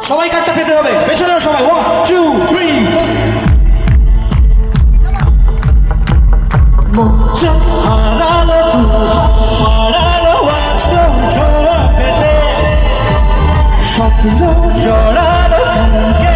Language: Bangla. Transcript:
সবাই কাটটা পেতে হবে, পেছনেও সবাই। 1 2 3 4 হারালো হারালো বাস্তব ছোঁয়া পেতে, স্বপ্ন জড়ালো থমকে